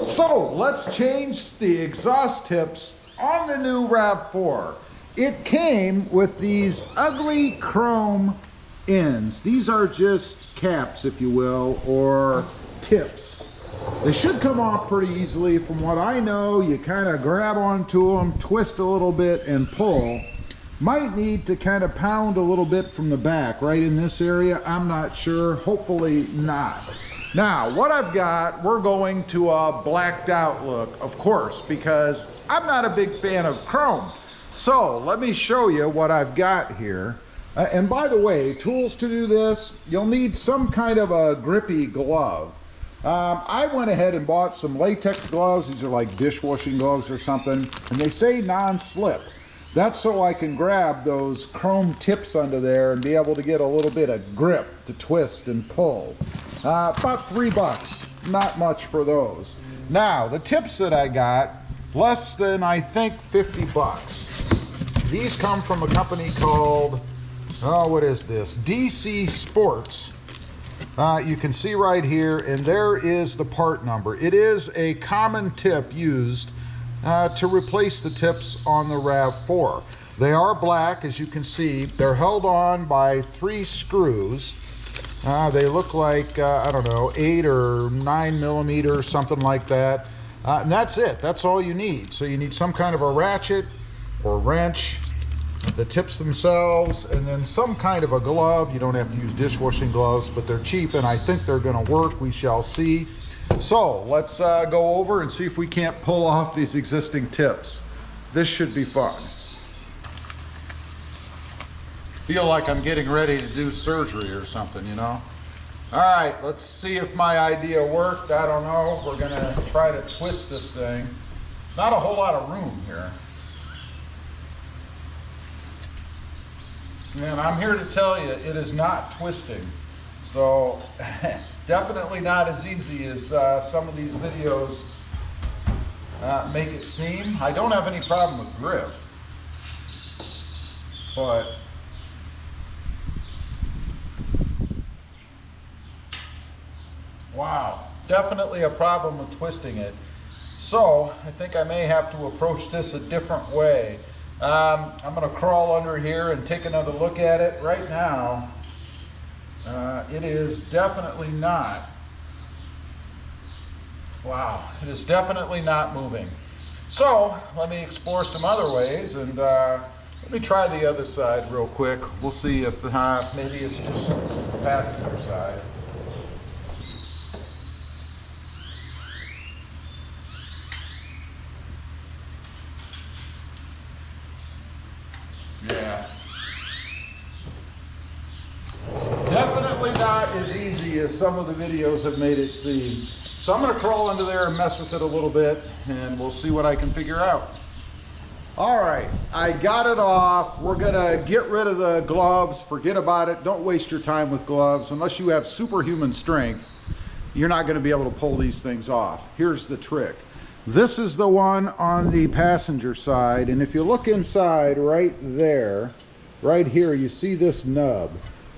So let's change the exhaust tips on the new RAV4. It came with these ugly chrome ends. These are just caps, if you will, or tips. They should come off pretty easily. From what I know, you kind of grab onto them, twist a little bit, and pull. Might need to kind of pound a little bit from the back, right in this area. I'm not sure. Hopefully not. Now, what I've got, we're going to a blacked out look, of course, because I'm not a big fan of chrome. So let me show you what I've got here. And by the way, tools to do this, you'll need some kind of a grippy glove. I went ahead and bought some latex gloves. These are like dishwashing gloves or something, and they say non-slip. That's so I can grab those chrome tips under there and be able to get a little bit of grip to twist and pull. About $3, not much for those. Now, the tips that I got, less than, I think, 50 bucks. These come from a company called, oh, what is this? DC Sports. You can see right here, and there is the part number. It is a common tip used to replace the tips on the RAV4. They are black, as you can see. They're held on by 3 screws. They look like, I don't know, 8 or 9 millimeters, something like that. And that's it. That's all you need. So you need some kind of a ratchet or wrench, the tips themselves, and then some kind of a glove. You don't have to use dishwashing gloves, but they're cheap, and I think they're going to work. We shall see. So let's go over and see if we can't pull off these existing tips. This should be fun. Feel like I'm getting ready to do surgery or something, you know? All right, let's see if my idea worked. I don't know. We're gonna try to twist this thing. There's not a whole lot of room here. And I'm here to tell you, it is not twisting. So definitely not as easy as some of these videos make it seem. I don't have any problem with grip, but wow, definitely a problem with twisting it. So I think I may have to approach this a different way. I'm going to crawl under here and take another look at it. Right now, it is definitely not. Wow, it is definitely not moving. So let me explore some other ways, and let me try the other side real quick. We'll see if maybe it's just the passenger side. Yeah. Definitely not as easy as some of the videos have made it seem. So I'm going to crawl under there and mess with it a little bit, and we'll see what I can figure out. All right, I got it off. We're going to get rid of the gloves. Forget about it. Don't waste your time with gloves. Unless you have superhuman strength, you're not going to be able to pull these things off. Here's the trick. This is the one on the passenger side, and if you look inside right there, right here, you see this nub.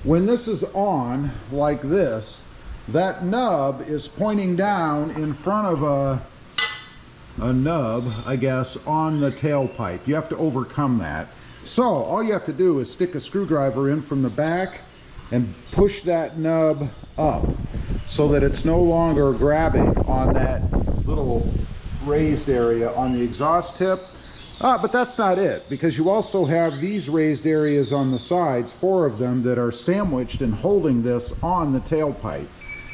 When this is on like this, that nub is pointing down in front of a nub, I guess, on the tailpipe. You have to overcome that. So all you have to do is stick a screwdriver in from the back and push that nub up so that it's no longer grabbing on that little raised area on the exhaust tip. But that's not it, because you also have these raised areas on the sides, 4 of them, that are sandwiched and holding this on the tailpipe.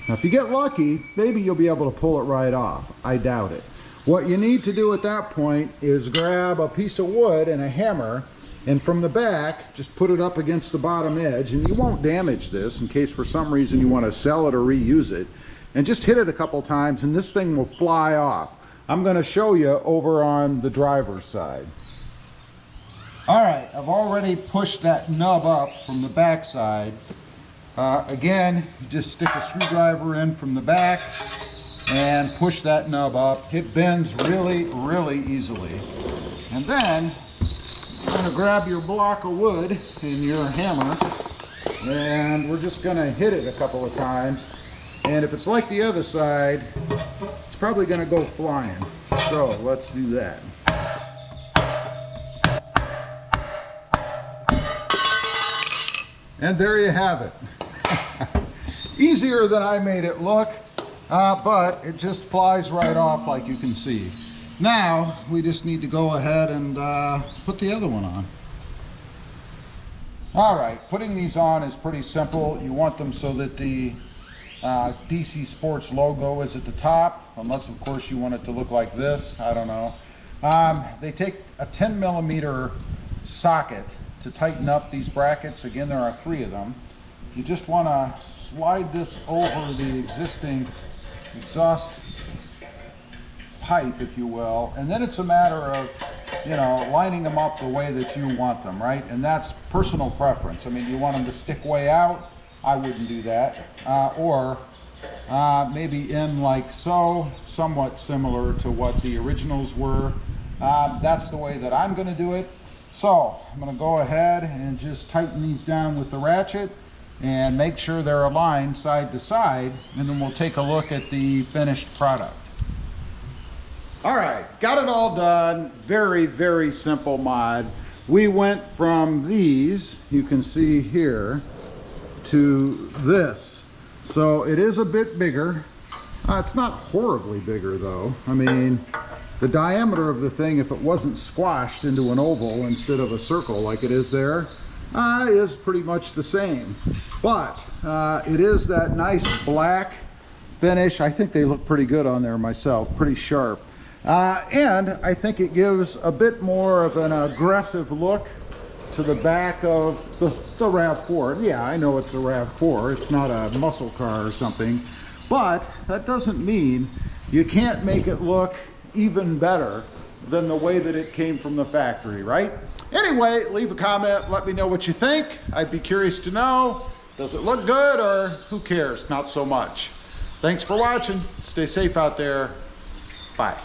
Now if you get lucky, maybe you'll be able to pull it right off. I doubt it. What you need to do at that point is grab a piece of wood and a hammer, and from the back just put it up against the bottom edge, and you won't damage this in case for some reason you want to sell it or reuse it, and just hit it a couple times and this thing will fly off. I'm going to show you over on the driver's side. All right, I've already pushed that nub up from the back side. Again, you just stick a screwdriver in from the back and push that nub up. It bends really, really easily. And then you're going to grab your block of wood and your hammer, and we're just going to hit it a couple of times. And if it's like the other side, it's probably gonna go flying. So let's do that. And there you have it. Easier than I made it look, but it just flies right off like you can see. Now, we just need to go ahead and put the other one on. All right, putting these on is pretty simple. You want them so that the DC Sports logo is at the top, unless of course you want it to look like this, I don't know. They take a 10mm socket to tighten up these brackets. Again, there are 3 of them. You just want to slide this over the existing exhaust pipe, if you will, and then it's a matter of, you know, lining them up the way that you want them, right? And that's personal preference. I mean, you want them to stick way out, I wouldn't do that. Or maybe in like so, somewhat similar to what the originals were. That's the way that I'm going to do it. So I'm going to go ahead and just tighten these down with the ratchet and make sure they're aligned side to side, and then we'll take a look at the finished product. All right, got it all done. Very, very simple mod. We went from these, you can see here, to this. So it is a bit bigger. It's not horribly bigger though. I mean, the diameter of the thing, if it wasn't squashed into an oval instead of a circle like it is there, is pretty much the same. But it is that nice black finish. I think they look pretty good on there myself, pretty sharp. And I think it gives a bit more of an aggressive look to the back of the RAV4. Yeah, I know it's a RAV4. It's not a muscle car or something. But that doesn't mean you can't make it look even better than the way that it came from the factory, right? Anyway, leave a comment, let me know what you think. I'd be curious to know, does it look good, or who cares, not so much. Thanks for watching, stay safe out there, bye.